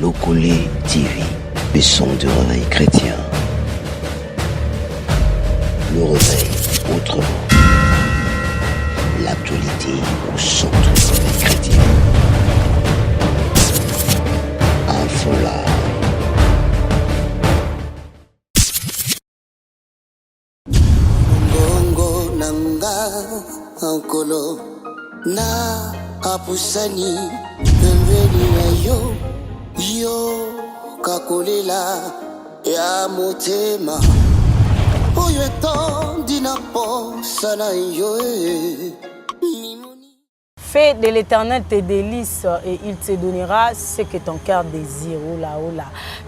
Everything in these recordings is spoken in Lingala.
Lokole TV, le son de réveil chrétien. Le réveil autrement. L'actualité au centre du réveil chrétien. Info live. Bongo nanga ankolo na apusani pembeni na yo kakolela ya motema oyo etondi na posa na yo Fais de l'Éternel tes délices et il te donnera ce que ton cœur désire. Oula, oula.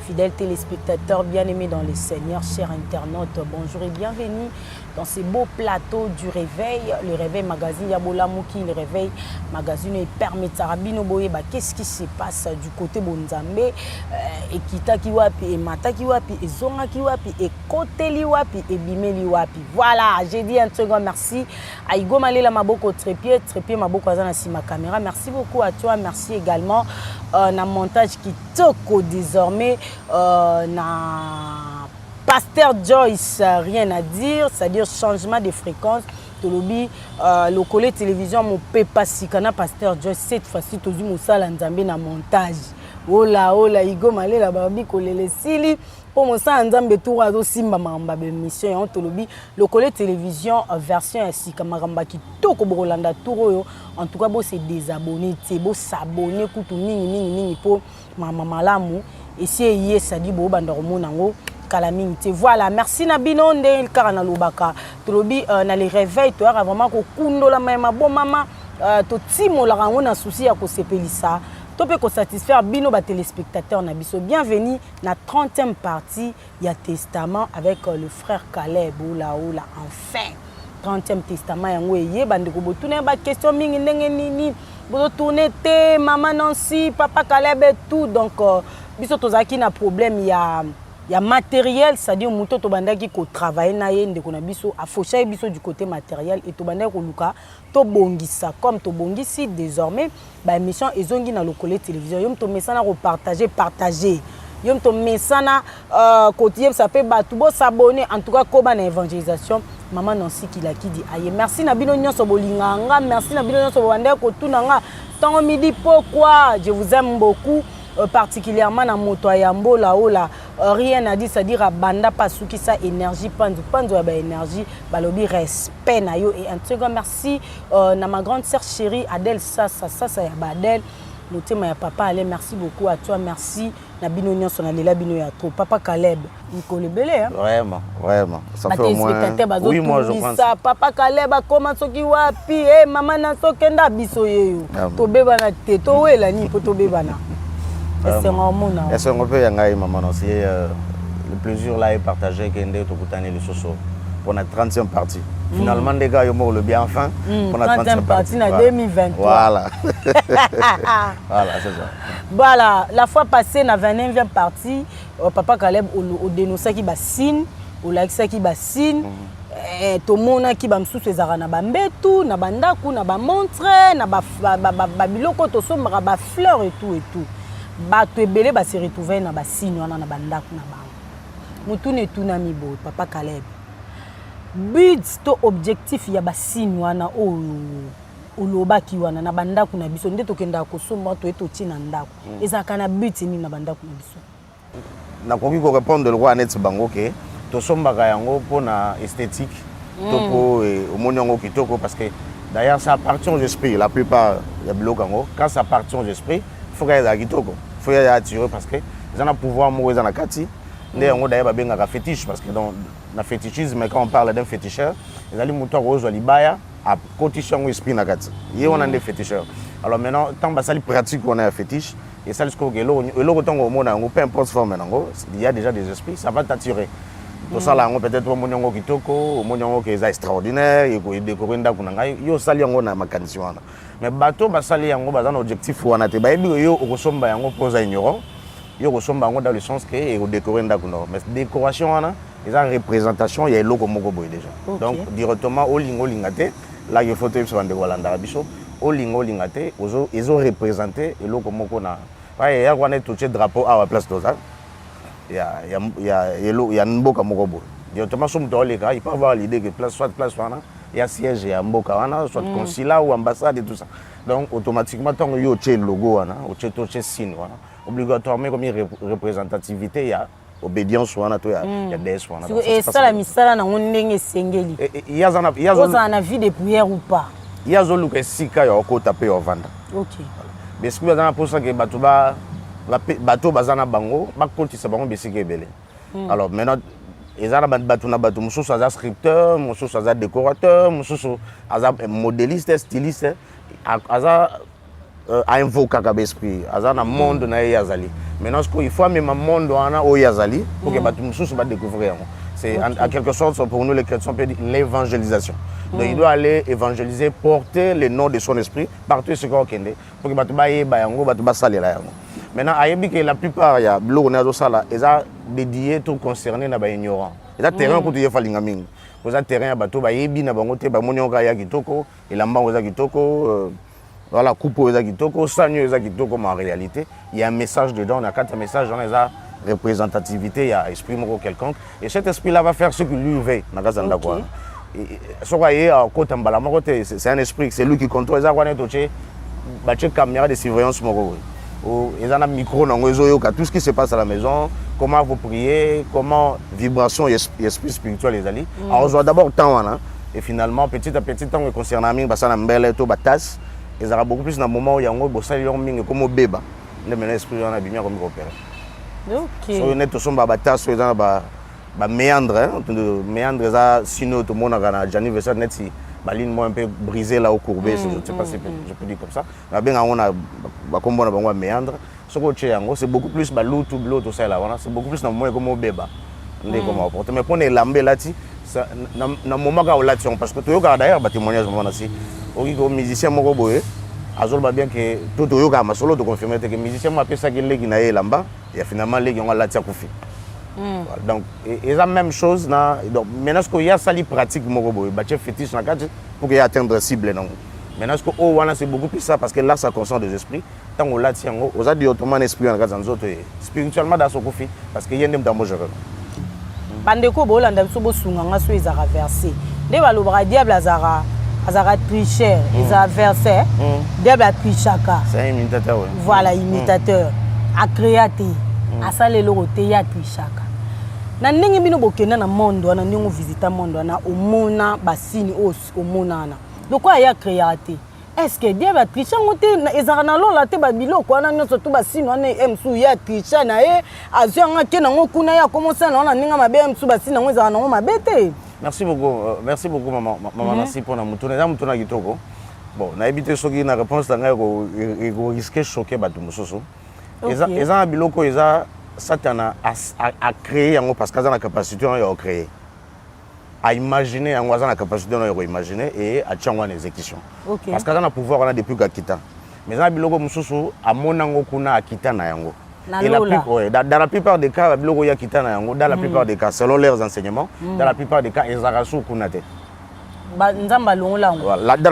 Fidèles téléspectateurs, bien-aimés dans le Seigneur, chers internautes, bonjour et bienvenue dans ce beau plateau du réveil. Le réveil magazine Yabola Mouki, le réveil magazine et permet Tarabino Boyeba. Qu'est-ce qui se passe du côté Bonzambe et Kita Kiwapi, et Mata Kiwapi, et Zonga Kiwapi, et Kote Liwapi, et Bime Liwapi. Voilà, j'ai dit un second merci. Aïgo Malela Maboko Trépied Maboko Azana ma caméra. Merci beaucoup à toi. Merci également na montage qui toko désormais na Pasteur Joyce, rien à dire, c'est-à-dire changement de fréquence. Tolobi Lokole télévision mon pepa sikana Pasteur Joyce cette fois-ci tozu mosala nzambe na montage. Ola ola igo malela babi kolele sili pour mosala nzambe tour azo simba mamba be mission tolobi Lokole télévision version ya sika maramba ki toko bolanda tour oyo en tout cas bo se désabonner té bo s'abonner kutu mingi po mama malamu et si yé sadi bo banda monango calamité. Voilà, merci Nabino Nde Karana Lubaka. Tolobi na les réveils toi vraiment ko kundo la mama bon mama to timo la rango na souci ya ko sepelisa. To pe ko satisfaire bino ba téléspectateurs na biso. Bienvenue na 30e partie ya testament avec le frère Caleb oula oula enfin. 30e testament yango eye bande ko botuna ba question mingi ndenge nini. Bo tourner te maman Nancy, papa Caleb et tout donc biso tozaki na problème il y a matériel, c'est-à-dire que to bandaki ko travailler na ye ndeko na biso afosha biso du côté matériel et to bandaki ko luka to bongisa comme to bongisi désormais ba émission ezongi na Lokole télévision yom to mesana ko partager yom to mesana côté ça fait batu bo s'abonner en tout cas ko ba na évangélisation maman Nancy Kilaki dit aye merci na bino nyonso bolinganga merci na bino nyonso bandaki ko tunanga tant midi pourquoi je vous aime beaucoup particulièrement dans moto yambo là ola rien à dire c'est-à-dire à banda pasuki sa énergie panzo ya ba énergie balobi respect na yo et un second merci na ma grande sœur chérie Adèle ça ya Adèle motema ya papa allez merci beaucoup à toi merci na bino nyonso na lela bino ya trop papa Caleb Nicole Belé hein vraiment ça fait au moins oui moi je pense ça papa Caleb comment soki wapi eh maman na sokenda biso yeyo to bebana te to wela ni poto bebana. Est-ce qu'on peut y aller, maman? C'est le plaisir là est partagé avec Ende Tokutani le Soso pour notre 30e partie. Finalement, les gars, ils ont le bien enfin pour notre 30e partie en 2023. Voilà. Voilà, c'est ça. Voilà, la fois passée, dans la 29e partie, papa Caleb a dénoncé qu'il y a signe, il a dit qu'il y a signe. Tout le monde qui va me soutenir na bambetu, na bandaku, na bamontre, na babiloko to somba ba fleurs et tout. Bato ebele ba se retrouver na ba signe wana na bandaku na bango. Mutu ne tuna mi bo papa Caleb. But to objectif ya ba signe wana o olobaki wana na bandaku na biso nde tokenda ko somba to eto tina ndako. Ezaka na but ni na bandaku na biso. Na koki ko répondre le roi net bango ke to somba ka yango pona esthétique to po omoni yango kitoko parce que d'ailleurs ça appartient aux esprits la plupart ya bloc yango quand ça appartient aux esprits faut que ya kitoko faut y attirer parce que ils ont un pouvoir mourir dans la kati ndé on d'ailleurs ba benga fétiche parce que dans la fétichisme quand on parle d'un féticheur ils allaient monter rose libaya à condition esprit na kati y on a des féticheurs alors maintenant tant ba sali pratique on a un fétiche et ça jusqu'au gelo autant au monde peu importe forme nango il y a déjà des esprits ça va t'attirer tout ça là peut-être au monyango kitoko au monyango qui est extraordinaire et ko décorer ndako na ngai yo sali yango na makanisi wana mais bateau basali yango bazan objectif wana te bayebi yo okosomba yango posa ignorant yo okosomba yango dans le sens que et décorer ndako na mais décoration wana eza représentation ya eloko moko boy déjà donc directement au lingate là il faut te se rendre Walanda biso au lingate ozo représenter eloko moko Ouais, il y a un touché drapeau à la place de ça. Il y a un beau camogobo. Il y a il peut avoir l'idée que place soit il y a siège, il y a un beau soit consulat ou ambassade et tout ça. Donc automatiquement, tant qu'il y a le logo, il y a le signe. Obligatoirement, comme il y a représentativité, il y a obédience, il y a des soins. Et ça, la misala, il y a un vie de prière ou pas. Il y a un peu de sika, il y a un peu de vendre. Ok. Mais ce qui est pour ça que bateau bazana bango bakotisa bango besike ebele. Alors maintenant ezana bateau na bateau mususu aza scripteur, mususu aza décorateur, mususu aza modéliste, styliste, aza invoca ka esprit, aza na monde na yazali. Maintenant il faut même un monde wana o yazali pour que bateau mususu ba découvrir. C'est en quelque sorte pour nous les chrétiens peut dire l'évangélisation. Donc il doit aller évangéliser, porter le nom de son esprit partout ce qu'on kende pour que bateau ba yeba yango bateau ba salela yango. Maintenant, la plupart, il y a des gens dédiés, tout concernés, ils sont ignorants. Il y a des terrains qui sont fallingaming. Il y a des terrains qui sont ignorants. Il y a des terrains qui sont ignorants. Il y a des terrains qui sont ignorants. En réalité, il y a un message dedans. Il y a 4 messages. Il y a représentativité, il y a esprit quelconque. Et cet esprit-là va faire ce que lui veut. C'est un esprit, c'est lui qui contrôle. Il y a des caméras de surveillance. Ils ont un micro, tout ce qui se passe à la maison, comment vous priez, comment vibration et esprit spirituel les alliés. Alors on doit d'abord le temps, et finalement, petit à petit, tant que concernant Ming, ça n'a pas été batas, ils auront beaucoup plus dans le moment où il y a un gros Ming comme au bébé. Mais l'esprit en a bien comme opéré. Ok. So on est tous en batas, ils ont un méandre, méandre, sinon tout le monde a un anniversaire net si. La ligne moi un peu brisée là au courbé, je ne sais pas si je peux dire comme ça. Mais on a un méandre. C'est beaucoup plus tout ça là. C'est beaucoup plus dans le moment comme au bébé. Mais pour les lambés là, dans le moment où là, parce que tu as d'ailleurs un témoignage aussi. Les musiciens m'ont dit que bien que tout le monde a solo de confirmer que les musiciens m'ont appelé ça qu'ils les lamba et finalement les gens ont la tia koufi. Donc, c'est la même chose. Donc, maintenant, il y a ça qui pratique fétiche pour qu'il atteindre la cible. Maintenant, c'est beaucoup plus ça parce que là, ça concerne des esprits. Tant qu'on l'a tient, on a dit autrement l'esprit spirituellement dans son conflit parce qu'il y a un temps dangereux. Bandeko bolanda biso sunga so ezara versé. Nde balobra diable azara tricheur, ezara versé. Diable a trichaka. C'est un imitateur. Voilà, imitateur. A créaté. A salelo roté ya trichaka. Na ndenge bino bokenda na monde wana ndenge visiter monde wana omona basini omonana. Lokwa ya créaté. Est-ce que Dieu va tricher ngote ezara na lola te ba biloko wana nyonso to basini wana emsu ya tricher na ye azanga ke na ngokuna ya commencer na ninga mabe emsu basini ngo ezara na ngo mabete. Merci beaucoup maman merci pour na mutuna kitoko. Bon, na habité soki na réponse nga ko risquer choquer batu mososo. Ezana biloko eza Satan a créé parce qu'il a la capacité de créer. À imaginer, il a la capacité de imaginer et à faire une exécution. Parce qu'il a le pouvoir depuis qu'il a. Mais il y a des gens qui dans la plupart des cas, dans la plupart des cas, selon leurs enseignements, dans la plupart des cas, ils ont dans la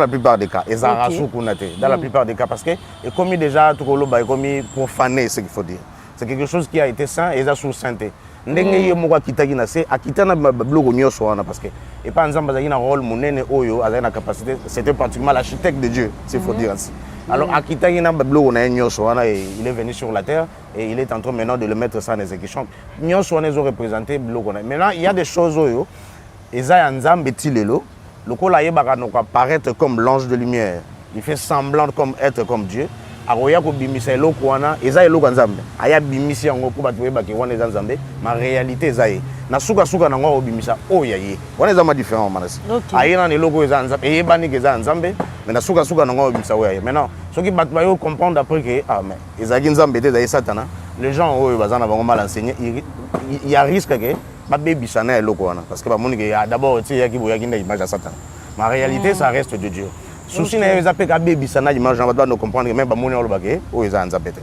plupart des cas, ils ont dans la plupart des cas, parce que comme déjà, tout le monde est profané, ce qu'il faut dire. C'est quelque chose qui a été saint et sous sainteté. Ndenge moko kitaki na se akitana biloko nyonso wana parce que et pas ensemble bazaki na rôle monene oyo azaki na capacité c'était pratiquement l'architecte de Dieu s'il faut dire ainsi. Alors akitaki na biloko na nyonso wana il est venu sur la terre et il est en train maintenant de le mettre ça en exécution. Nyonso wana zo représenter biloko na. Maintenant il y a des choses oyo eza nzambe tilelo lokola yebaka no apparaître comme l'ange de lumière. Il fait semblant comme être comme Dieu. Aroya ko bimisa eloko wana eza eloko nzambe aya bimisi yango ko batu yeba ke wana eza nzambe ma réalité eza ye na suka na ngo bimisa oya ye wana eza ma différent manasi ayena ne logo eza nzambe eyebani ke eza nzambe mais na suka na ngo bimisa oya ye maintenant soki batu ba yo comprendre après que mais ezaki nzambe te eza satana les gens oyo bazana bango mal enseigné il y a risque que ba bebisa na eloko wana parce que ba moni ke d'abord tu yaki boyaki nda image ya satana ma réalité ça reste de Dieu. Souci na eza pe ka baby sana image on doit comprendre même ba moni olobake o eza nzambete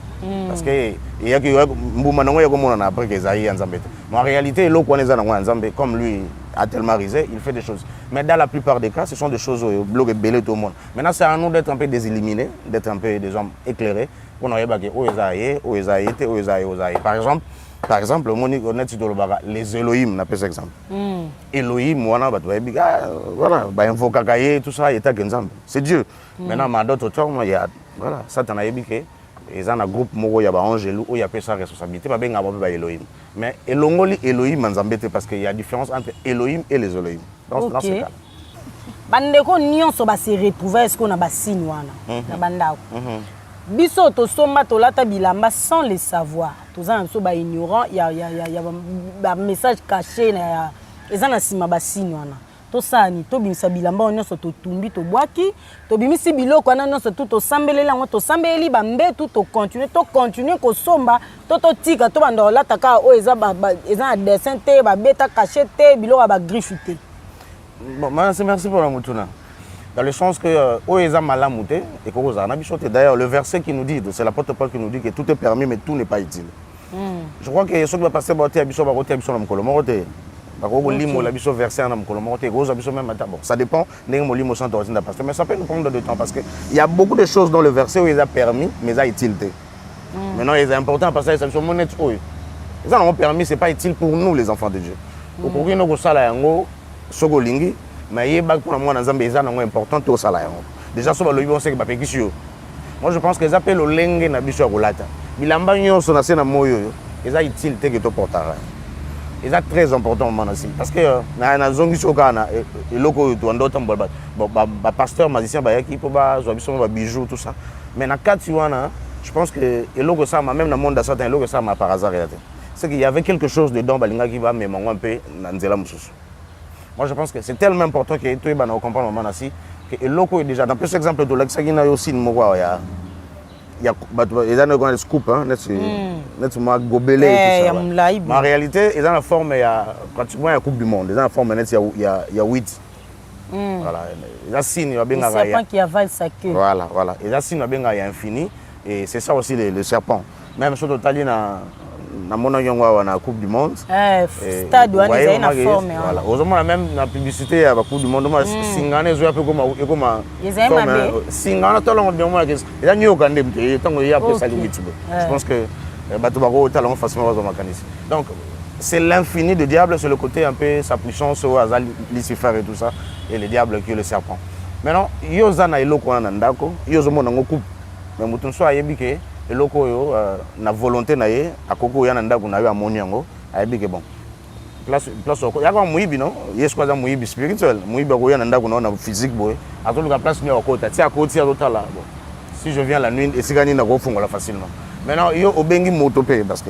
parce que il y a que mbuma nango ya ko mona na après que eza nzambete mais en réalité eloko wana eza nango nzambe comme lui a tellement risé il fait des choses Mais dans la plupart des cas, ce sont des choses où bloquent et belé tout le monde. Maintenant, c'est à nous d'être un peu déséliminés, d'être un peu des hommes éclairés pour nous dire par exemple, les Elohim, on appelle ça exemple. Elohim, voilà, tout ça, c'est Dieu. Maintenant, dans d'autres termes, il y a voilà, Satan a dit que ils ont un groupe où il y a un ange où il y a sa responsabilité, pas bien avoir Elohim. Mais Elohim parce qu'il y a différence entre Elohim et les Elohim. Donc, dans ce cas. Bandeko nyonso ba se retrouver est-ce qu'on a ba signe wana na bandako. Biso to somba to lata bilamba sans le savoir. Tous en so ba ignorant, il y a ba message caché na ezana sima ba signe wana. To sani to bimisa bilamba nyonso to tumbi to bwaki, to bimisi biloko wana nyonso to sambelela ngo to sambeli ba mbetu to continuer ko somba to tika to banda lata ka o eza eza dessin te ba beta caché te biloko ba griffité. Bon, merci pour la moutuna. Dans le sens que Oeza Malamouté et Korozana Bichoté. D'ailleurs, le verset qui nous dit, c'est l'apôtre Paul qui nous dit que tout est permis, mais tout n'est pas utile. Je crois que ce qui va passer par Tia Bicho, Baroté, Bicho, Namkolomoroté. Limo, la Bicho versé en Namkolomoroté, Rosa Bicho même. Bon, ça dépend d'un limo sans origine d'apasteur. Mais ça peut nous prendre de temps parce qu'il y a beaucoup de choses dans le verset où il a permis, mais ça utilité. Maintenant, c'est important parce que ça sont honnêtes. Ils ont permis, ce n'est pas utile pour nous, les enfants de Dieu. Pour que nous soyons Sogolingi, mais il y a important au salaire. Déjà, sur le sait que moi, je pense qu'ils appellent le lengue na biso rolata. Bilamba nyonso na sena moyo, ils ont utilité que to portara. Ils ont très important manasi parce que na zongi sokana et loko to ndota mbolba. Ba pasteur magicien ba yaki po ba zo biso ba bijoux tout ça. Mais na katiwana, je pense que et loko ça même dans monde certain loko ça par hasard. C'est qu'il y avait quelque chose dedans balinga qui va me mango un peu na nzela mususu. Moi, je pense que c'est tellement important que tout le monde comprenne que le loco est déjà. Dans plus exemple de l'exagération, il y a aussi une des scoops, nettement gobelé et tout ça. Mais en réalité, ils ont la forme, il y a pratiquement la Coupe du Monde. Ils ont la forme, il y a 8. Voilà. Ils ont signe, il y a bien un serpent qui avale sa queue. Voilà. Ils ont signe, il y a infini. Et c'est ça aussi le serpent. Même sur l'Italie, na mona yongwa na Coupe du Monde stade wana eza na forme voilà ozomona même na publicité ya Coupe du Monde ma singana ezo yape koma singana tolongo bien moi que eza nyoka ndemte tango ya pe sali mitube je pense que bato bako talongo facilement bazo makanisi donc c'est l'infini de diable sur le côté un peu sa puissance au hasard Lucifer et tout ça et le diable qui est le serpent maintenant yoza na eloko wana ndako yozomona ngo coupe mais mutunso ayebi ke et loko yo na volonté na ye akoko ya na ndako na yo amoni yango ayebi ke bon place ya kwa muibi no yesu kwa za muibi spirituel muibi ko ya na ndako na physique boy atoluka place ni okota ti akoti azotala bon si je viens la nuit et sigani na ko fungola facilement maintenant yo obengi moto pe parce que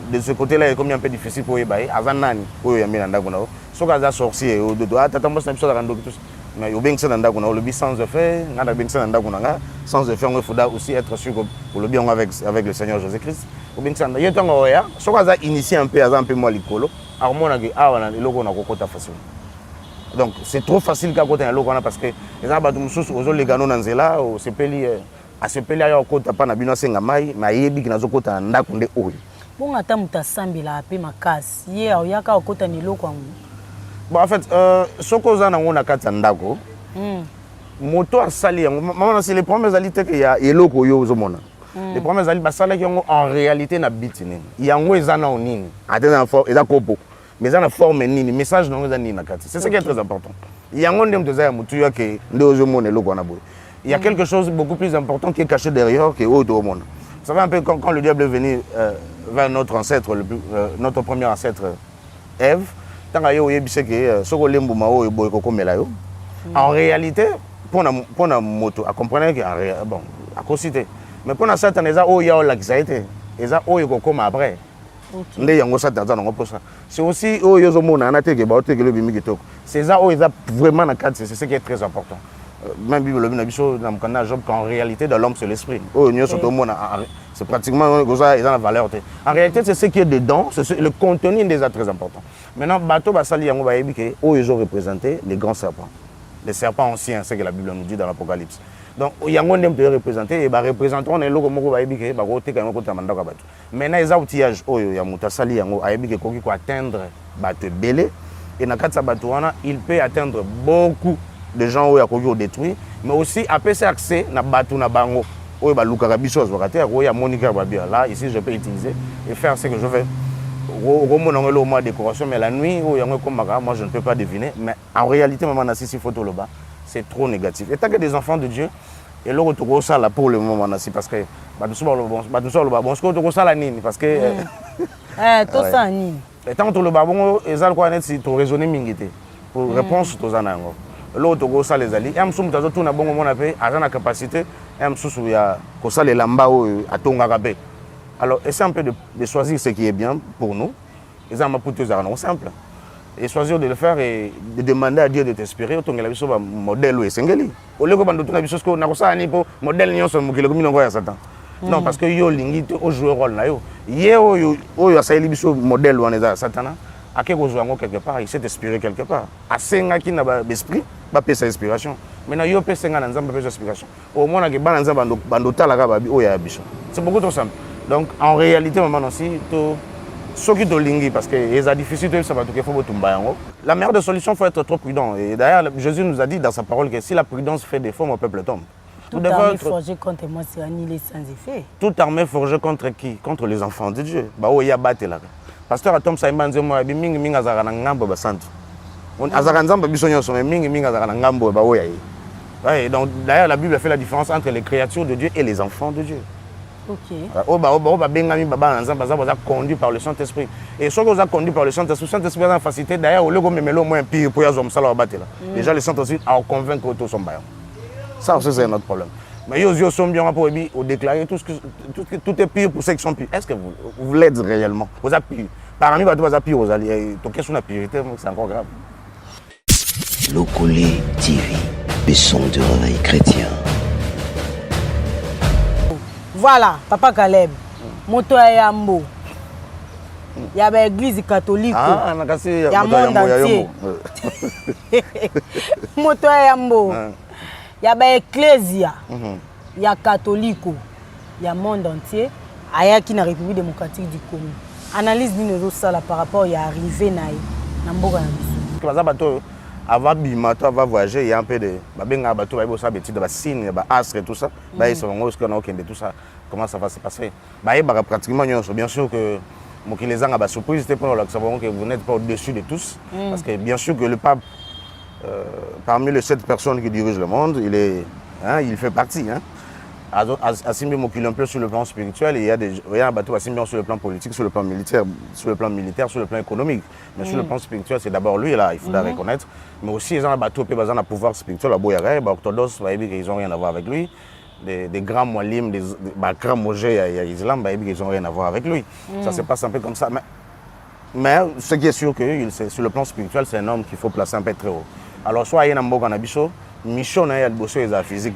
de ce côté là il est comme un peu difficile pour yebaye azanani oyo ya mina ndako na yo soka za sorcier o de tata mbosa na biso da ndako tout mais au bien que ça n'anda qu'on a le sans effet, on a bien que ça n'anda qu'on a sans effet, on faudra aussi être sûr pour le bien avec le Seigneur Jésus-Christ. Au bien que ça n'anda, il y a tant qu'on a, soit qu'on a initié un peu moins l'écolo, alors moi on a dit ah on a le logo on a côté facile. Donc c'est trop facile qu'à côté un logo on a parce que les gens battent musus aux autres les gagnants dans zela ou c'est peli à ce peli à côté pas na bino senga mai mais yebi kinazo côté n'anda qu'on est haut. Bon ata mutasambi la pe makasi ye au yaka côté ni logo en bon, en fait, ce qu'on a dans la carte ndako, moto a sali. Maman, c'est les premières alités qu'il y a et l'eau yo zomona. Les premières alités, basala qui ont en réalité na bitine. Il y a un wezana en nini. Attends, il y a copo. Mais il y a une forme nini. Message non wezana nini na carte. C'est ce qui est très important. Il y a un monde de zaya mutu ya que ndeo zomona l'eau qu'on a beau. Il y a quelque chose de beaucoup plus important qui est caché derrière que autre au monde. Vous savez un peu quand le diable est venu vers notre ancêtre, notre premier ancêtre Ève. En réalité, pour la moto, à comprendre que bon, à cositer. Mais pour la certaine, il y a l'anxiété, il y a après. C'est aussi c'est ça vraiment c'est ce qui est très important. Même Bible dans Job qu'en réalité de l'homme c'est l'esprit. C'est pratiquement ça ils ont la valeur. En réalité c'est ce qui est dedans, c'est le contenu des très important. Maintenant bateau basali yango ba yebi ke ils ont représenté les grands serpents. Les serpents anciens, c'est ce que la Bible nous dit dans l'Apocalypse. Donc yango ndem te représenter et ba représentant na loko moko ba yebi ke ba ko teka ko tamanda ka bato. Maintenant les outillages oyo ya mutasali yango ayebi ke koki ko atteindre bato belé et na kati batouana il peut atteindre beaucoup de gens où il détruit mais aussi après c'est accès na batou na bango où ba lukaka biso zwakate où ya Monica babia là ici je peux utiliser et faire ce que je fais au moins décoration mais la nuit où moi je ne peux pas deviner mais en réalité maman na sisi photo là-bas c'est trop négatif et tant que des enfants de Dieu et là on ça là pour le moment parce que bon ce que ça la nini parce que tout ça nini et tant que le babon ezal quoi net si to raisonner mingité pour réponse to zanango l'autre go ça les ali am sum tazo tuna bongo mona pe azana capacité am susu ya ko ça les lamba o atonga kabe alors essaie un peu de choisir ce qui est bien pour nous les am pour tous arrangement simple et choisir de le faire et de demander à Dieu de t'inspirer otonga la biso ba modèle o esengeli au lieu que bando tuna biso ko na ko ça ni po modèle nyonso mukile ko minongo ya satan non parce que yo lingi to jouer rôle na yo ye o ya saili biso modèle wana za satana ake ko jouer quelque part il s'est inspiré quelque part asenga ki na ba esprit ba pesa inspiration maintenant yo pesa nga na nzamba pesa inspiration au moins na ke ba nzamba bando talaka ba o ya biso c'est beaucoup trop simple donc en réalité maman aussi to ce qui lingi parce que c'est difficile de savoir tout qu'il faut tomber en haut. La meilleure des solutions, il faut être trop prudent. Et d'ailleurs, Jésus nous a dit dans sa parole que si la prudence fait défaut, mon peuple tombe. Toute armée forgée contre moi, c'est annihilé sans effet. Toute armée forgée contre qui? Contre les enfants de Dieu. Bah oui, il y a battu là. Pasteur Atom Saïman dit moi, mingi mingi azara na ngambo ba santu. On azara nzamba biso nyonso mais mingi mingi azara na ngambo ba oya. Ouais, donc d'ailleurs la Bible fait la différence entre les créatures de Dieu et les enfants de Dieu. OK. Conduit par le Saint-Esprit. Et ce que vous avez conduit par le Saint-Esprit, le Saint-Esprit a une facilité. D'ailleurs, au lieu de me le moins pire pour y avoir un battre là. Déjà, le Saint-Esprit a convaincu que tout son baillon. Ça aussi, c'est un autre problème. Mais ils sont bien pour déclarer tout est pire pour ceux qui sont pires. Est-ce que vous l'êtes réellement? Vous avez pire. Parmi vous avez pire, vous allez. Donc, qu'est-ce que la purité? C'est encore grave. Lokole TV, le son du réveil chrétien. Voilà, Papa Caleb, moto ya Yambo. Il y a l'église catholique. Ah, il y a monde entier. Moto ya Yambo. Il y a l'ecclésia. Il y a catholique. Il y a monde entier. Il y a qui na République démocratique du Congo. Analyse d'une autre salle par rapport à arrivé na mboka na biso. Avant bimato, avant voyager, il y a un peu de babenga bateau, ba bossa beti de ba signe, ba astre et tout ça. Ba ils sont ce qu'on a aucun de tout ça. Comment ça va se passer? Ba il ba pratiquement bien sûr que mon qui les a ba surprise c'était pour savoir que vous n'êtes pas au-dessus de tous parce que bien sûr que le pape parmi les 7 personnes qui dirigent le monde, il fait partie Assimbi m'occupe un peu sur le plan spirituel et il y a un bateau Assimbi sur le plan politique, sur le plan militaire, sur le plan économique. Mais sur le plan spirituel, c'est d'abord lui là, il faut la reconnaître. Mais aussi, ils ont un bateau qui a un pouvoir spirituel, les orthodoxes, ils n'ont rien à voir avec lui. Des grands moalim, des grands mojés à l'islam, ils n'ont rien à voir avec lui. Ça se passe un peu comme ça. Mais ce qui est sûr que sur le plan spirituel, c'est un homme qu'il faut placer un peu très haut. Alors, soit il y a un mot qu'on a bicho, mission, il y a le bosso, il y a la physique.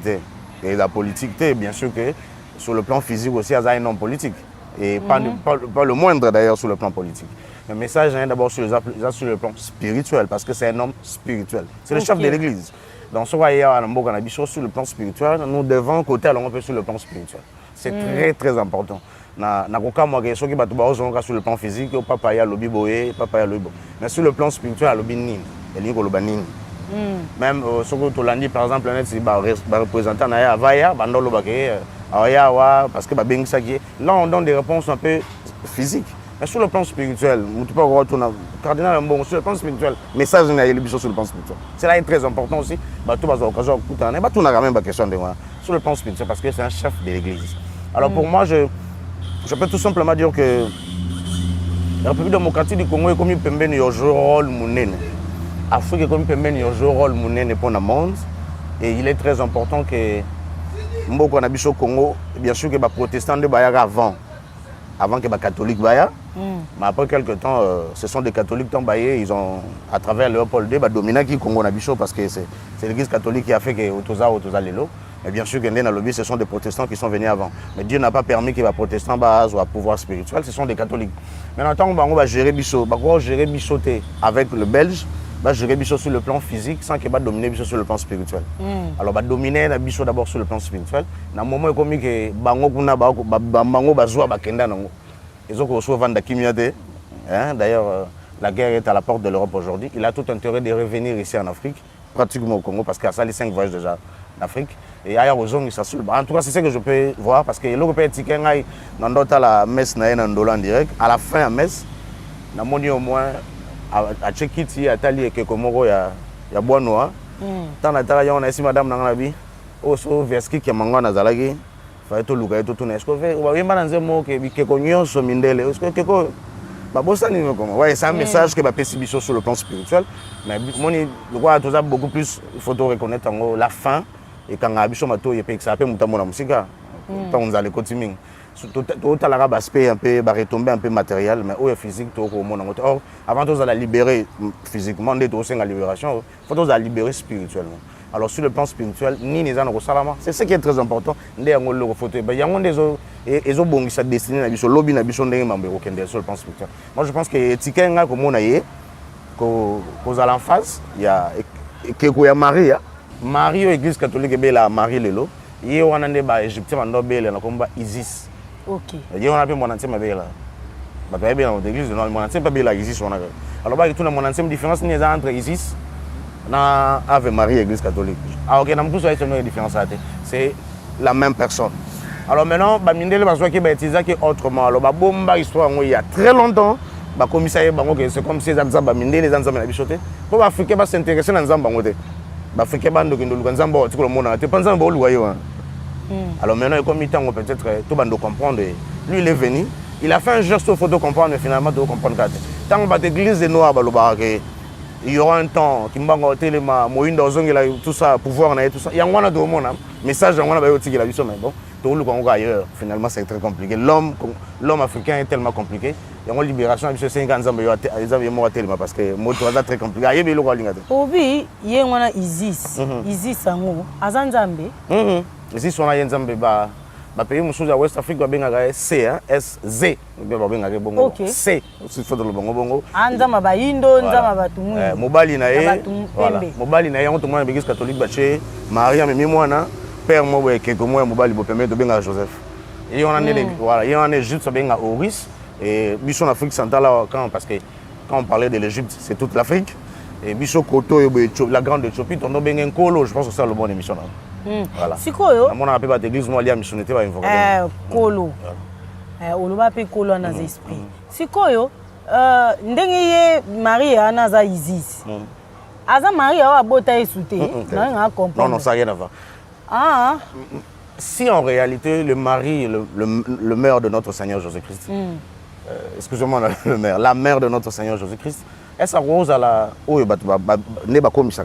Et la politique, bien sûr que sur le plan physique aussi, il y a un homme politique. Et pas le moindre d'ailleurs sur le plan politique. Le message est d'abord sur le plan spirituel, parce que c'est un homme spirituel. C'est le chef de l'église. Donc, soit il y a un mot qu'on a bicho sur le plan spirituel, nous devons côté un peu sur le plan spirituel. C'est très très important. Na koka moi sur le plan physique, papa ya lobi boye, papa ya lobi. Mais sur le plan spirituel, lobi nini, et ko loba nini. Même ce que tu l'as dit, par exemple, si représentant na vaya bandolo baké parce que beng ça qui là on donne des réponses un peu physiques. Mais sur le plan spirituel, tu peux retourner cardinal bon sur le plan spirituel, message na yeli biso sur le plan spirituel. C'est là est très important aussi. Ba tout bazo occasion kutana, ba tout na quand même question de moi sur le plan spirituel parce que c'est un chef de l'église. Alors pour moi je peux tout simplement dire que la République démocratique du Congo est comme pembeni yo rôle munene. Afrique est comme pembeni yo rôle munene pour le monde et il est très important que mboko na biso Congo bien sûr que ba protestants de baya avant que les catholiques baya. Mais après quelques temps, ce sont des catholiques tombés, ils ont, à travers Léopold II, dominé le Congo Nabicho parce que c'est l'église catholique qui a fait que Otoza Lelo. Mais bien sûr que dans le lobby, ce sont des protestants qui sont venus avant. Mais Dieu n'a pas permis que les protestants base ou à pouvoir spirituel, ce sont des catholiques. Maintenant, on va gérer Bicho, gérer Bichoté avec le Belge, va gérer Bicho sur le plan physique sans qu'il va dominer Bicho sur le plan spirituel. Alors, va dominer Bicho d'abord sur le plan spirituel. Dans le moment où Bango Kuna Bango Bazoua Bakenda Nango. Ils ont reçu Vanda Kimiade. D'ailleurs, la guerre est à la porte de l'Europe aujourd'hui. Il a tout intérêt de revenir ici en Afrique, pratiquement au Congo, parce qu'il a ça les 5 voyages déjà en Afrique. Et ailleurs aux zones, en tout cas, c'est ce que je peux voir, parce que l'Europe dans la messe en direct. À la fin, à messe, on a au moins à Tchékiti, à Tali et Kekomoro, il y a Bois-Noir. Tant on a ici madame Nanganabi, au Veski qui est mango Nazalagi, il faut tout le tout tourner. Est-ce que vous voyez dans un mot que qu'on sur Mindele, est-ce que c'est un message que va pécibition sur le plan spirituel, mais je crois que beaucoup plus, il faut reconnaître la fin et quand on a besoin de faire ça, peut monter la musique, quand on a le cotiming. Tout à l'arabe aspect un peu retomber un peu matériel mais au physique tout au monde or avant de la libérer physiquement dès tout la libération faut la libérer spirituellement. Alors sur le plan spirituel ni les gens au salama c'est ce qui est très important ndé ngolo photo ba yango ndezo ezo bongisa destiné na biso lobby na biso ndenge mambe okende sur le plan spirituel. Moi je pense que tikenga comme on a yé ko za en face il y a que ko ya Maria Marie église catholique be la Marie lelo yé wana ndé ba égyptien mando bele na komba Isis. Ok. Et on a fait mon ancien mabé là. Bah bien dans l'église de mon ancien mabé là Isis on a. Alors bah tout dans mon ancien différence ni entre Isis na Ave Marie église catholique. Ah OK, n'a plus ça une différence là. C'est la même personne. Alors maintenant bah mindele parce que ba utilisé que autrement. Alors bah bomba histoire il y a très longtemps bah commissaire bango que c'est comme si les nzamba mindele les nzamba na bichoté. Pour africain ba s'intéresser na nzamba ngote. Ba africain ba ndo kindo nzamba o tikolo mona. Te pensa ba oluwa yo. Alors maintenant, comme il temps, peut-être tout le monde comprendre. Lui, il est venu, il a fait un geste il faut comprendre, mais finalement, il faut comprendre. Tant qu'on va l'église de Noir, il y aura un temps qui m'a dit tout ça, pouvoir, tout ça. Il y a un message, il y a un message, mais bon, tout le monde ailleurs, finalement, c'est très compliqué. L'homme africain est tellement compliqué. Il y a une libération, il y a 50 ans, il y a parce que c'est très compliqué. Oui, il y a Isis. Isis, c'est un Nzambe. Isis, on a un Nzambe. Pays musuza West Africa babengaka C SZ babengaka bongo C c'est faut le bongo anzama ba indo nzama batu mungu mobali na ye voilà mobali na ye on tomona l'église catholique bache Maria memi mwana père mo boye keko mo mobali bo permet de benga Joseph et on en est voilà et on est juste benga Oris et biso en Afrique centrale quand parce que quand on parlait de l'Égypte c'est toute l'Afrique et biso koto la grande Éthiopie on benga Nkolo je pense que c'est le bon émission là. Voilà. Sikoyo. On a appelé la église moi lié missionnaire va invoquer. Kolo. On va appeler Kolo dans esprit. Sikoyo ndenge ye Maria naza Isis. Aza Maria wa bota esouté. Na comprendre. Non, ça rien à voir. Ah. Si en réalité le mari le mère de notre Seigneur Jésus-Christ. Excusez-moi le mère, la mère de notre Seigneur Jésus-Christ, elle s'arrose à la ne ba comme ça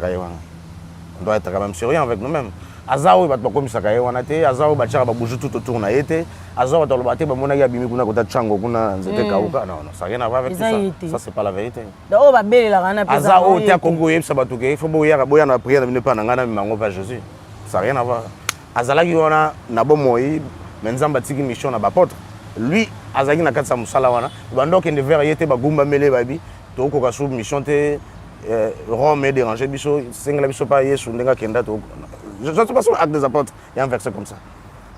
on doit être quand même sérieux avec nous-mêmes. Azao bat ba komisaka ye wana te azao ba tshaka ba buju tout autour na yete azao ba toloba te ba mona ya bimi kuna kota tchango kuna nzete kauka non ça rien à voir avec ça c'est pas la vérité donc ba belela kana pesa azao te kongo yebsa batuke il faut boya na prière na pas na ngana mango va Jésus ça rien à voir azalaki wana na bomoyi menzamba tiki mission na ba apôtre lui azaki na katsa musala wana ba ndoke de vers yete ba gumba mele babi to ko ka sou mission te Rome est dérangé biso singla biso pas Yesu ndenga kenda to je ne sais pas sur l'acte des apôtres, il y a un verset comme ça.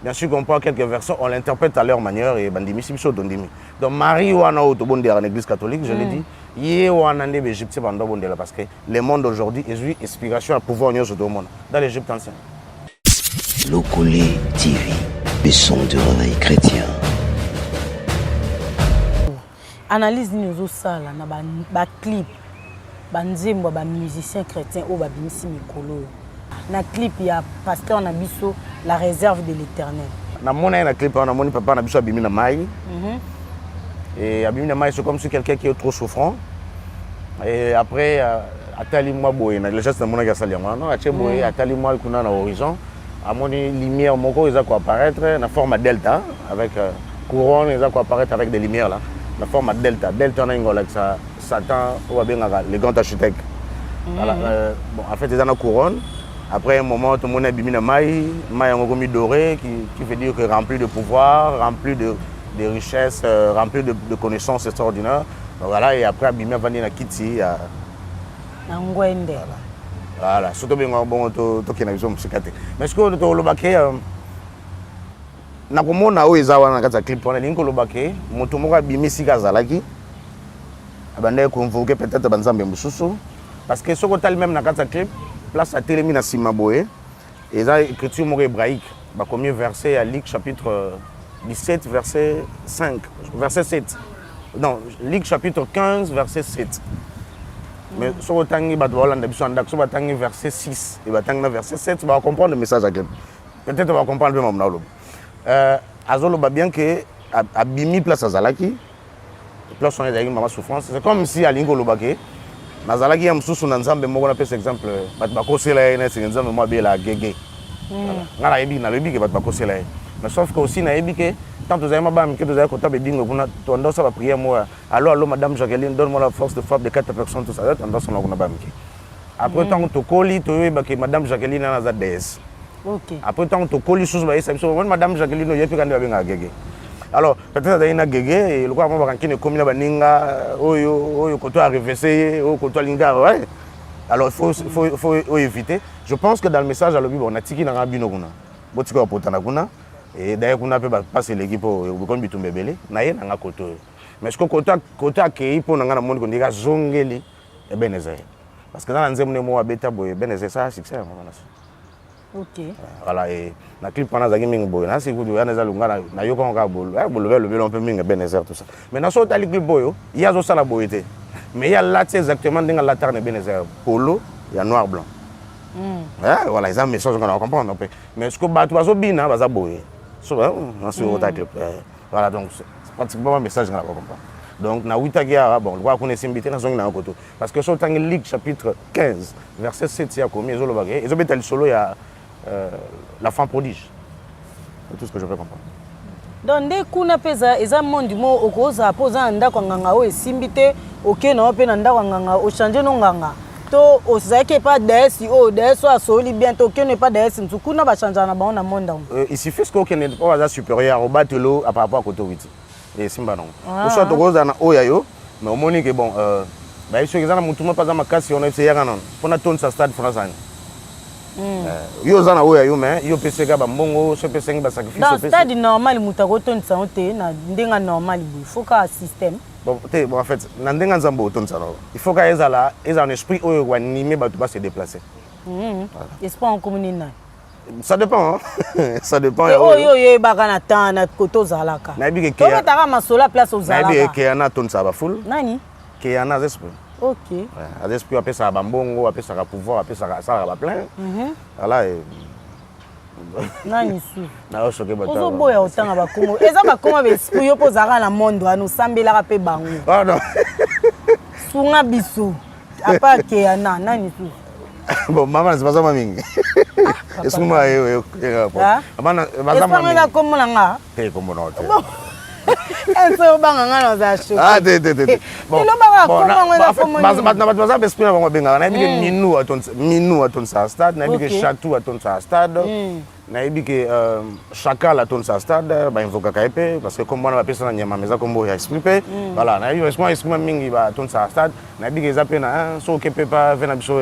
Bien sûr qu'on prend quelques versets, on l'interprète à leur manière et bandimi si biso dondimi. Donc Marie wana autobonde à l'église catholique, je l'ai dit, yé wana ndé Égypte bando bonde là parce que le monde aujourd'hui est une inspiration à pouvoir nyoso do monde dans l'Égypte ancien. Lokole TV, le son du réveil chrétien. Analyse nous sala na ba clip ba nzembo ba musicien chrétien o ba bimisi mikolo. Na clip ya pasteur na biso la réserve de l'Éternel. Na mona na clip na moni papa na biso abimi na mai. Et abimi na mai c'est comme si quelqu'un qui est trop souffrant. Et après atali moi boye na le geste na mona ga sali ngwana no ache boye atali moi kuna na horizon amoni lumière moko eza ko apparaître na forme delta avec couronne eza ko apparaître avec des lumières là na forme delta na ngola ça Satan ou abenga le grand architecte. Voilà bon en fait ils en couronne. Après un moment, tout le monde a bimina maï en doré, qui veut dire que rempli de pouvoir, rempli de richesses, rempli de connaissances extraordinaires. Donc voilà, et après, bimina va venir à Kitsi. Voilà, surtout bien bon, tu as besoin de psychiatre. Mais ce que tu as le baquet, na komona o ezawa na kata clip on a linko le baquet, moto moko bimisi kazalaki. abandaki convoquer peut-être banzambe mosusu parce que soko tali même na kati ya clip place atelemi na nsima boye eza écriture moko hébraïque bakomi verset ya Luc chapitre 17 verset 5 verset 7 non Luc chapitre 15 verset 7 mais soko tangi bato baolanda biso andako so batangi verset 6 et batangi na verset 7 ba comprendre le message à clip peut-être va comprendre bien mamna lobo azoloba bien que abimi place azalaki place on est mama souffrance c'est comme si alingo lobake nazalaki ya mususu na nzambe moko na pesa exemple bato bakosela ye na nzambe mo abela gege ngala yebi na lebi ke bato bakosela ye mais sauf que aussi na yebi ke tant que zayama bam ke zayako tabe dingo kuna to ndosa ba prière moi allô madame Jacqueline donne-moi la force de frappe de 4 personnes tout ça ndosa na kuna bam ke après tant to koli to yeba ke madame Jacqueline na za DS OK après tant to koli sous ba yesa biso madame Jacqueline no yepi kandi babenga gege. Alors, peut-être que na gege, le quoi moi bankine comme na baninga, oyo koto a reversé, oyo koto linga, ouais. Alors il faut éviter. Je pense que dans le message à la Bible on a tiki na rabino kuna. Botiko potana kuna et d'ailleurs kuna peut passer l'équipe au kon bitumbe belé, na ye na koto. Mais ce que koto akei pour na monde ko ndika zongeli e Benezé. Parce que dans nzemne mo abeta boye Benezé ça succès na. OK. Voilà et na clip pendant zaki mingi boy na si kudu yana za lunga na yoko nga bolo le belo un peu mingi Benezé tout ça mais na so tali clip boyo il y a zo sala boyete mais il y a là exactement dinga la tarne Benezé polo il y a noir blanc voilà ils ont message qu'on va comprendre mais ce que batu bazo bina baza boye so na sur ta clip voilà donc c'est pratiquement un message qu'on va comprendre donc na witagia bon le quoi qu'on est invité na zongi na koto parce que so tangi Luc chapitre 15 verset 7 ya komi ezolo bagé ezo betali solo ya l'enfant prodige. C'est tout ce que je peux comprendre. Donc, dès qu'on a pesé, ils ont montré au cause à poser un dako nganga ou simbité, ok, non, pe nanda nganga, au changer non nganga. To, au zaki pas d'ess, oh, d'ess soit soli bientôt, ok, n'est pas d'ess, nous kuna ba changer na ba on a monde. Il suffit que n'est pas supérieur au batelo à par rapport à côté 8. Et simba non. Ou soit au cause na oyayo, mais au moni que bon, bah, ceux qui ont mutumo pas ma casse, on a essayé non. Pour na tourne sa stade français. Yo zana oya yo mais yo peseka ba mbongo so pesengi ba sacrifice dans stade normal mutako tonsa ote na ndenga normal il faut ka système bon en fait na ndenga nzambo tonsa no il faut ka ezala un esprit oyo wa animer ba to ba se déplacer esprit en communauté ça dépend hein? Ça dépend yo baka na temps na koto zalaka na bi ke to metaka masola place ozalaka na bi ke ana tonsa ba full nani ke ana esprit. OK. À l'esprit après ça bambongo, après ça pouvoir, après ça va plein. Voilà et nani su. Na choqué bato. Ozo boya otanga ba Congo. Eza ba Congo be esprit yo pozaka na monde anu sambela ka pe bango. Ah non. Sunga biso. Apa ke ana nani su. Bon maman c'est pas ça mamingi. Est-ce que moi amana bazama. Est-ce que comme nga? Te comme non. Enso banga ngana za show. Ah te. Bon. Baza esprit na bango benga na bi minu aton sa stade na bi ke château aton sa stade na bi ke chacal aton sa stade ba invoka kaipe parce que comme on va pesa na nyama meza kombo ya esprit pe voilà na bi esprit mingi ba aton sa stade na bi ke zape na so ke pe pa vena biso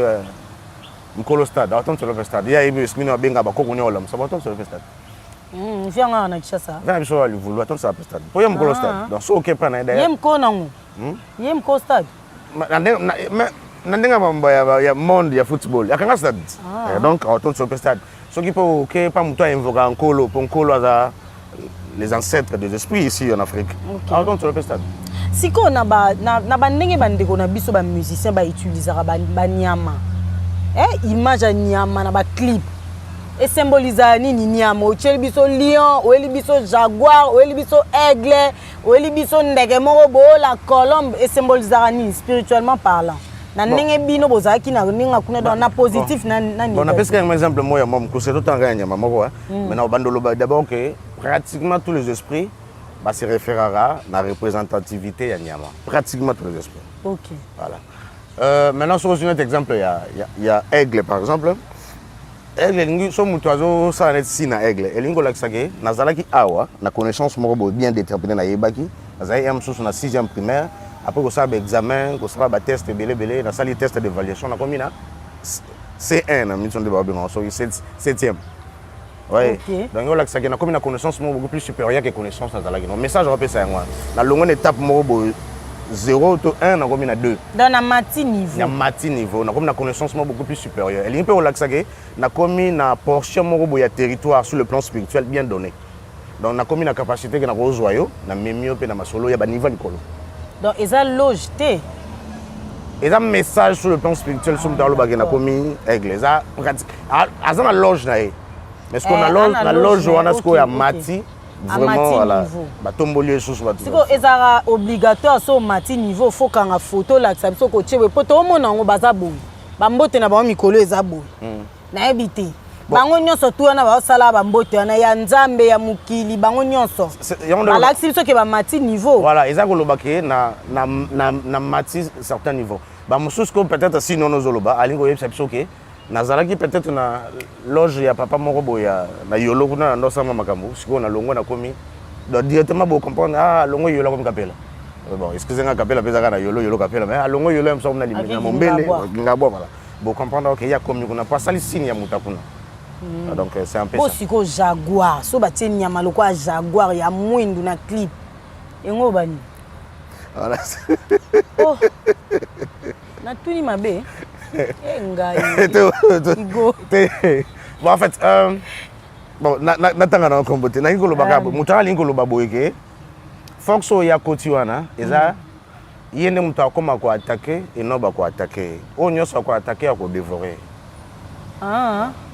mkolo stade aton sur le stade ya bi esprit na benga ba kokoni olam ça aton sur le stade viens na kishasa vena biso ali vulu aton sa stade po yem mkolo stade donc so ke pa na ida yem ko nangu yem ko stade nandinga mambo ya monde ya football yakanga stade donc autant sur le stade ce qui peut que pas muto invoquer nkolo pour nkolo aza les ancêtres des esprits ici en Afrique autant sur le stade siko na ba ndenge bandeko na biso ba musicien ba utiliser ba nyama image ya nyama na ba clip et symboliser nini nyama o cheli biso lion o eli biso jaguar o eli biso aigle o eli biso ndege moko bo la colombe et symboliser nini spirituellement parlant na ndenge bino bozaki na ninga kuna dans na positif na nini bon on a presque un exemple moya mom ko c'est tout en gagne nyama moko mais na bandolo d'abord que pratiquement tous les esprits bah se référera na représentativité ya nyama pratiquement tous les esprits. OK. Voilà. Maintenant sur un autre exemple il y a aigle par exemple. Aigle lingi so mutu azo sa net si na aigle elingo laksake nazalaki awa na connaissance moko bien déterminée na yebaki nazali am sous na 6e primaire après ko sa ba examen ko sa ba test belé na sali test d'évaluation na komina C1 na mission de babino so 7e. Ouais. Okay. Donc on laksake na komina connaissance moko beaucoup plus supérieure que connaissance nazalaki. No message repé ça moi. Na longue étape moko 0 to 1 nakomi na 2 dans na mati niveau na mati niveau nakomi na connaissance beaucoup plus supérieure elingi mpe kolakisaki nakomi na portion moko boye ya territoire sur le plan spirituel bien donné donc nakomi na capacité ke nakozwa yo na memi yo mpe na masolo ya baniveau ya likolo donc eza loge te eza message sur le plan spirituel so moto alobaki nakomi aigle eza aza na loge na ye mais sikoyo na loge wana sikoyo ya mati vraiment voilà batomboli esusu bato siko ezaka obligatoire so mati niveau faut kanga photo lakisa biso kotie boye po tomona yango baza boye bambote na bango mikolo eza boye nayebi te bango nyonso tu wana baosala bambote wana ya nzambe ya mokili bango nyonso balakisi biso ke bamati niveau voilà eza koloba ke na mati certain niveau bamosusu ko peut-être si non ozoloba alingi oyebisa biso ke nazalaki peut-être na loge ya papa moko boye na yolo kuna na ndosama makambo sikoyo na longo nakomi directement bo comprendre longo yolo akomi kapela bon excusez nga kapela mpe ezaka na yolo kapela mais longo yolo yamso na limeli na mombele ngabwa voilà bo comprendre ok ya komi kuna po asali signe ya muta kuna donc c'est un peu ça sikoyo jaguar so batie nyama lokwa jaguar ya mwindu na clip engo bani voilà oh natuni mabe bon en fait bon natanga na kombote na ngolo bakabo mutala lingolo baboyeke foxo ya koti wana eza yende mutu akoma ko attaquer et non ba ko attaquer o nyoso ko attaquer ya ko dévorer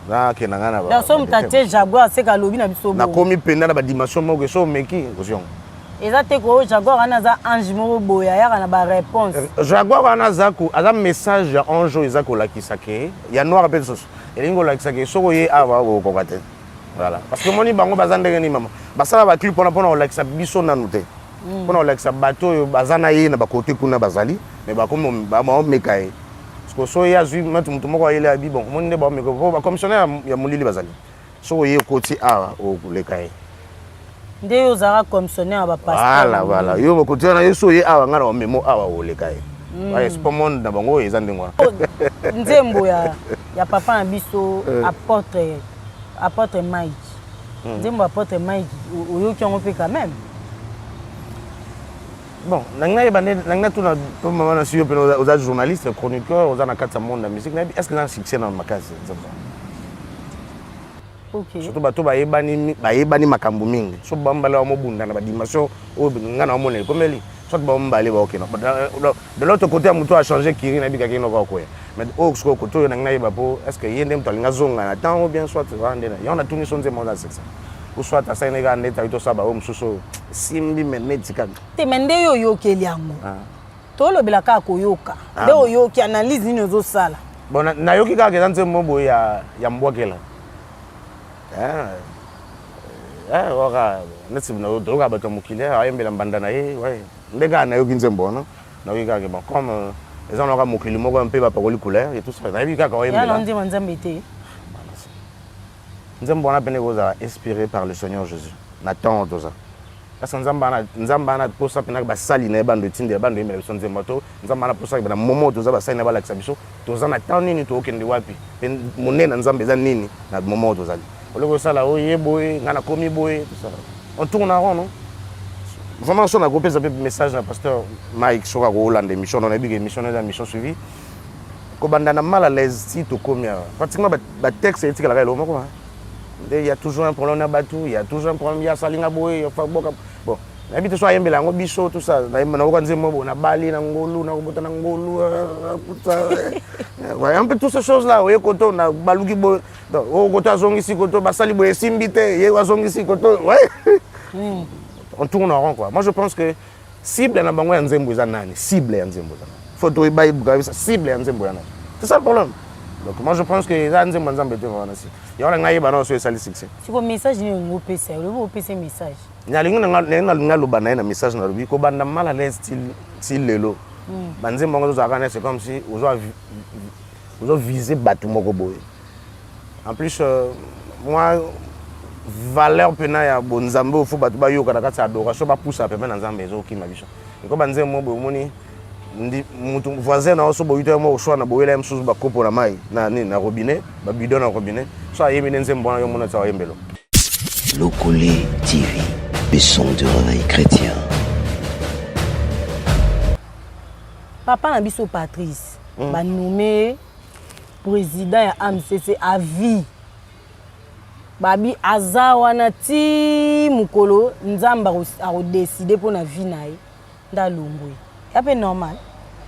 na ke nangana ba da so mutatie jaguar se ka lobi na biso na komi penda na ba dimension moko so meki ozion eza te ko jaguar wana za ange moko boya yaka na ba réponse jaguar wana zaku aza message ya ange eza ko lakisake ya noir pe soso elingo lakisake soko ye awa ko kwate voilà parce que moni bango bazandenge ni mama basala ba clip pona olakisa biso nanu te pona olakisa bato yo bazana ye na ba côté kuna bazali mais ba comme ba mekaye parce que so ya zui mutu moko ayele abi bon moni ne ba meko ba commissionnaire ya mulili bazali soko ye côté awa o lekaye nde ozara commissionnaire ba pasteur voilà yo côté na yeso ye awa ngana memo awa o lekaye ouais c'est pas monde na bango eza ndengwa nzembo ya papa na biso apôtre Mike nzembo apôtre Mike oyoki yango pe quand même bon nangna tuna to mama na siyo pe oza journaliste chroniqueur oza na kati monde la musique est-ce que na succès na makasi nzembo ok surtout bato bayebani makambo mingi so bambala wa mobunda na ba dimension o ngana wa monele komeli soit bambale ba okena de l'autre côté mutu a changé kiri na bika kino kwa mais au côté yo nangna yeba po est-ce que yende mutu alinga zonga na temps ou bien soit rande na yona tuni sonze mo na sexa ou soit asa nega neta ito saba o msuso simbi meneti kaka te mende yo yokeli yango to lobela ka koyoka nde oyoki analyse nini ozosala bon na yoki kaka eza nzembo boye ya mbwakela waka neti naoka bato mokili ayembela mbanda na ye ndenge nayoki nzembo wana nayoki kaka bon comme eza naka mokili moko mpe bapakoli couleur et tout ça nayebi kaka oyembela nzembo nzambe te nzembo wana pene kozala inspiré par le Seigneur Jésus na temps toza kasi nzambe ana posa pena basali na ye bando etindela bando yembela biso nzembo to nzambe ana posa na momo toza basali na balakisa biso toza na temps nini tookende wapi mpe monene na nzambe eza nini na momo tozali oloko sala oye boye ngana komi boye tout ça on tourne en rond non vraiment so na kopesa pe message na pasteur Mike soka ko Hollande émission on a dit que émission na mission suivi ko banda na mal à l'aise si to komi pratiquement ba texte etika la lo moko il y a toujours un problème na batou il y a toujours un problème ya salinga boye fa boka bon na bité so ayembela ngo biso tout ça na ko nzembo bo na bali na ngolu na kobota na ngolu puta ouais un peu toutes ces choses là oye koto na baluki bo o koto azongisi koto basali boye simbite ye azongisi koto ouais on tourne en rond quoi moi je pense que cible na bango ya nzembo za nani cible ya nzembo za faut to ibai buka cible ya nzembo ya nani c'est ça le problème donc moi je pense que za nzembo nzambe te vraiment si yona ngai bana so esali succès siko message ni ngopesa le bo pesa message nyalingi nga loba na message na lobi ko banda mal à l'aise style lelo banzembo ngo za kana c'est comme si ozo viser batu moko boye en plus moi valeur pena ya bonzambe ofu batu ba yoka na kati adoration ba poussa pe na nzambe ezo kima biso ko banzembo bo moni ndi mutu voisin na oso bo yito mo oshwa na boyela msusu ba kopo na mai na nini na robinet ba bidon na robinet so ayemi nzembo na yo mona tsa yembelo Lokole TV, le son du réveil chrétien. papa na biso Patrice ba nommé président ya AMCC à vie babi azawana ti mukolo nzamba a décider pour na vie na ye nda longwe ya pe normal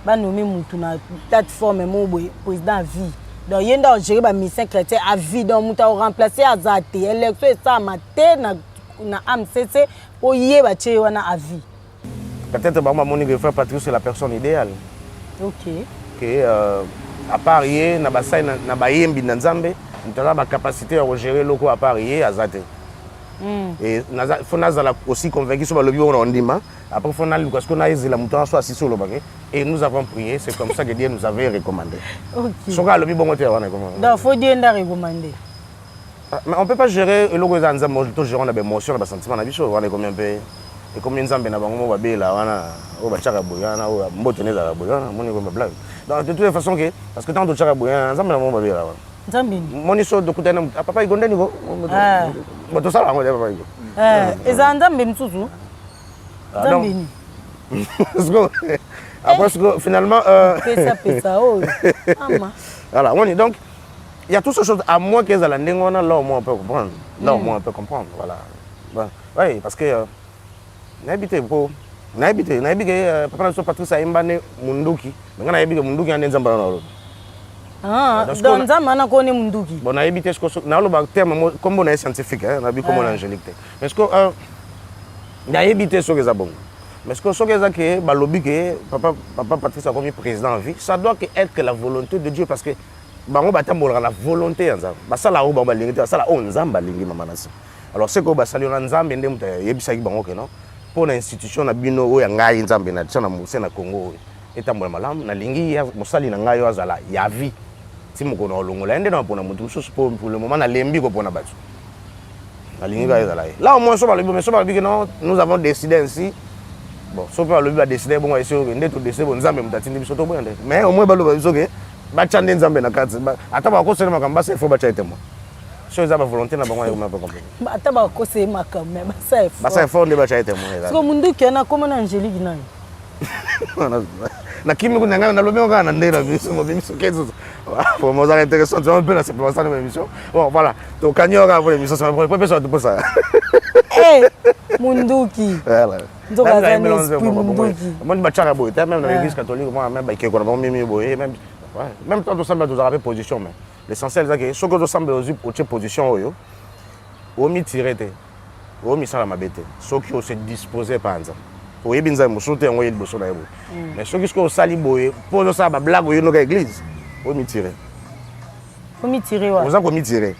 ba nommé mutu na plateforme mo boy président à vie donc yenda gérer ba mission chrétien à vie donc muta remplacer azate élection ça maté na AMCC pour yeba che wana à vie. Peut-être que Monique frère Patrice c'est la personne idéale. OK. Que à part hier na basai na bayembi na Nzambe, nous avons la capacité à gérer loko à part hier azate. Et faut nazala aussi convaincu sur le bio on ndima. Après faut nalu parce qu'on a ezela muto so assis sur le banc et nous avons prié, c'est comme ça que Dieu nous avait recommandé. OK. Soka le bio bonté wana comment. Donc faut Dieu nda recommander. Mais on peut pas gérer le logo za Nzambe, on gérer on a des émotions, des sentiments na biso, on est combien peu et combien Nzambe na bango ba bela wana o ba chaka boyana o mboto ne za boyana moni ko blague. Donc de toute façon que parce que tant de chaka boyana Nzambe na bango ba bela wana. Nzambe. Moni so de kutana papa igonde ni go. Moto sala ngo papa igo. Eza Nzambe msusu. Nzambe ni. Après finalement pesa oh. Ama. Voilà, on est donc il y a toutes ces choses à moins que la ndengona là au moins on peut comprendre. Là au moins on peut comprendre, voilà. Oui, parce que n'habité papa so Patrice Aimbane Munduki. Ngana habité Munduki ande Nzamba na lo. Ah, donc Nzamba na ko ne Munduki. Bon na habité ce que na lo ba terme comme on est scientifique hein, na bi comme on est angélique. Mais ce que na habité ce que ça bon. Mais ce que ce que ça que balobi que papa Patrice a comme président en vie, ça doit être que la volonté de Dieu parce que bango batambola la volonté nzamba basala o bamba lingi basala o nzamba lingi mama nasi. Alors c'est que basali na nzambe ndem ta yebisaki bango ke non pour na institution na bino o ya ngai nzambe na tsana muse na Congo etambola malamu na lingi ya mosali na ngai azala ya vie ti moko na olongola ende na pona mutu so pour le moment na lembi ko pona batu na lingi ga ezala là au moins so balobi mais so balobi que non nous avons décidé ainsi bon so balobi a décidé bon esi o ndé to décidé bon nzambe mutatindi biso to boyande mais au moins balobi biso ke bachande nzambe na kati ata ba ko sele makamba se faut bacha etemo so za ba volonté na bango ya ma pas compris ata ba ko se makamba basa fo ne bacha etemo so Munduki na comme na Angélique nani na kimi kuna ngana na lobi ngana na ndela biso mo biso kezo pour moi ça intéressant on peut la c'est pour ça dans l'émission bon voilà donc kanyora pour l'émission ça pour personne pour ça Munduki voilà donc Munduki moi ni bacha boy même dans l'église catholique moi même ba ke ko na mimi boy même ouais même temps ensemble nous avons position mais l'essentiel c'est que ce que ensemble aux position oyo o mi tirete o mi sala mabete ce qui on se disposer par exemple o yebinza musote ngo yedi boso na yebo mais ce qui ko sali boye pour ça ba blague yo no ka église o mi tirer wa vous en ko mi tirer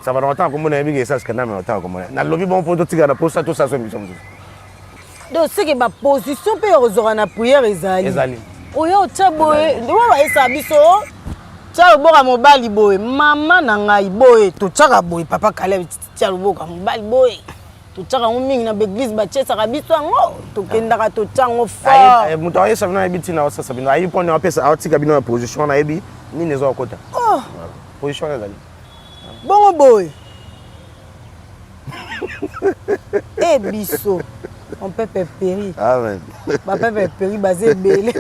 ça va longtemps comme on a vu ça scandale mais longtemps comme na lobby bon pour tout na pour ça tout ça so mission donc c'est que ba position pe ozora na prière ezali oyo chaboye ndiwo baisa biso cha boka mobali boye mama na ngai boye to chaka boye papa Caleb cha boka mobali boye to chaka mingi na église ba chesa ka biso ngo to kendaka to chango fa ai muto ayi sabina ebiti na osa sabina ayi pone opesa outika bino position na ebi ni nezo okota position ezali bongo boye biso on peut périr. Amen. Ba peut périr basé belé.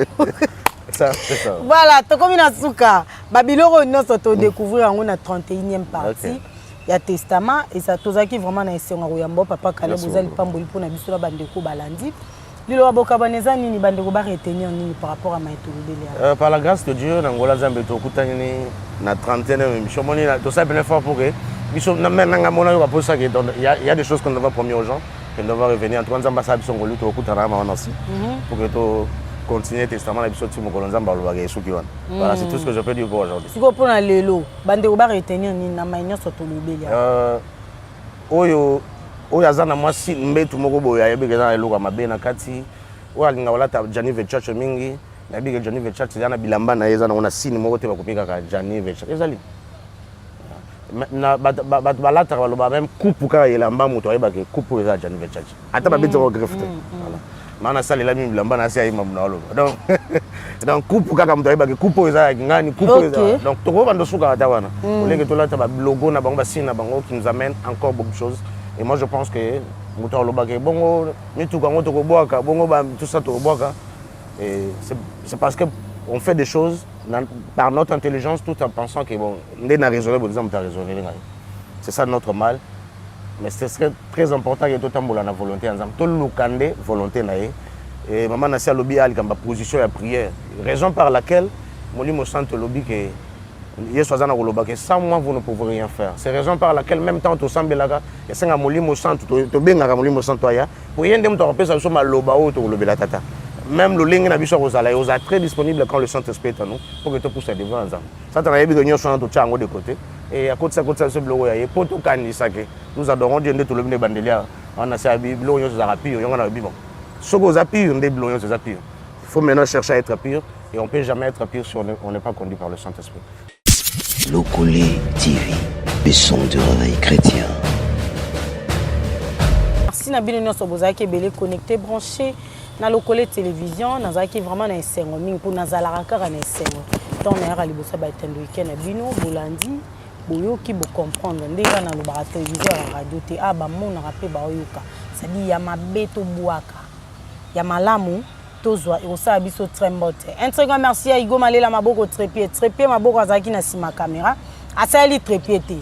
Ça c'est ça. Voilà, to comme na suka. Babiloro nous to découvrir en na 31e partie. Il y a testament et ça tozaki vraiment na esenga yambo papa Caleb bozali pamboli pona biso la bandeko balandi. Lilo aboka baneza nini bandeko ba retenir nini par rapport à maïtolobele. Par la grâce de Dieu nangola zambe to kutani na 31e émission moni to ça bien fort pour que biso na menanga mona yo pour ça que il y a des choses qu'on doit promettre aux gens. On doit revenir en trois ans ambassades sont relus au Koutana aussi pour que tu continues le testament et puis tu me colonnes voilà c'est tout ce que je peux dire pour aujourd'hui. Si vous prenez le lot, bande ou ba retenir ni na maïna sur tout le bélia. Oyo azana moi si mbetu moko boya yebe ke na eloko mabe na kati o alinga wala ta Janive Church mingi na bige Janive Church yana bilamba na yeza na ona sini moko te bakopika ka Janive Church ezali na balata baloba même coupe ka yelamba moto ayeba ke coupe eza Janive Church ata ba bito grefte voilà mana sali la mimi bilamba na sia ima mna loba donc coupe ka moto ayeba ke coupe eza ngani coupe eza donc to ko bando suka ata wana olenge to lata ba logo na bango ba sina bango qui nous amène encore beaucoup de choses et moi je pense que moto loba ke bongo mitu ka moto ko boaka bongo ba tout ça to boaka C'est parce qu'on fait des choses par notre intelligence tout en pensant que bon, on a raisonné, c'est ça notre mal. Mais ce serait très important que tout le monde ait la volonté ensemble. Tout le monde ait la volonté. Et maman a lobby à la position de prière. Raison par laquelle je me sens lobby que sans moi, vous ne pouvez rien faire. C'est la raison par laquelle, même temps, tu sens que tu as molimo sant, tu bien à molimo sant, pour rien de me ça sur loba ou tu lobby la tata. Même le ligne n'a pas très disponible quand le Saint-Esprit est à nous pour que tu pousses devant ensemble. Ça, tu as eu besoin de faire un de côté. Et à côté de ça, ce bloc, pour tout cas, nous adorons Dieu de tout le monde bandélia. On a ces blocs, on a pire, on a vivant. Ce qu'on a pire, on a blocs, on a pire. Il faut maintenant chercher à être pire et on ne peut jamais être pire si on n'est pas conduit par le Saint-Esprit. Locole TV, le son du réveil chrétien. Merci Nabino Nyoso Bozaki Belé connecté, branché dans Locole Télévision. Nous avons vraiment un sengo pour nous aller à un sengo. Tant on est à l'Ibosa Baitendo week-end Nabino Bolandi, Boyo qui vous comprendre. Déjà dans le télévision à radio te aba mon rappel baoyoka. Ça dit Yamabeto Bouaka, Yamalamu. Et ça biso trembote. Un très grand merci à Igo Malela Maboko trépied Maboko Azaki na sima caméra. Asali trépied te.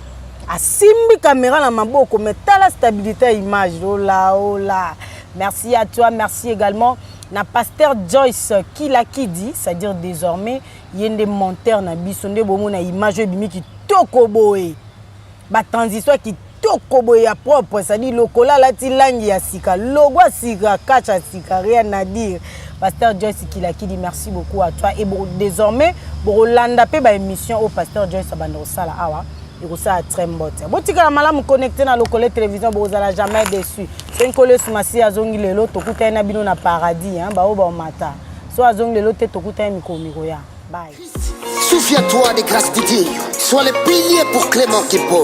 Asimbi caméra na Maboko mais t'as la stabilité image. Oh là. Merci à toi, merci également na pasteur Joyce qui dit, c'est-à-dire désormais yende monteur na biso nde bomo na image bimi ki tokoboé. Ba transition qui tokoboé ya propre, c'est-à-dire lokola la ti langi ya sika, logo sika, kacha sika, rien à dire. Pasteur Joyce qui dit merci beaucoup à toi. Et bon, désormais, pour l'anda pe ba émission au Pasteur Joyce abando sala awa, et ça très mbote. Bon tika mala mu connecter na Locole télévision bo zala jamais déçu. C'est une collègue sumasi azongi lelo tokuta na bino na paradis hein, ba o ba mata. So azongi lelo te tokuta miko ya. Bye. Souviens-toi des grâces de Dieu. Sois le pilier pour Clément Kipol.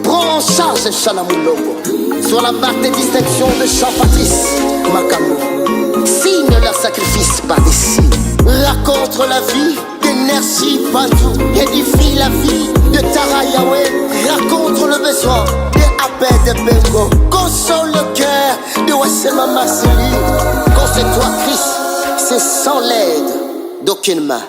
Prends en charge Chalamoulogo. Sur la marque de distinction de Jean-Patrice Makamou. Signe leur sacrifice par des signes. Raconte la vie d'énergie partout. Édifie la vie de Tara Yahweh. Raconte le besoin de Abed de Bengo. Console le cœur de Wassema Masseli. Console-toi Christ, c'est sans l'aide d'aucune main.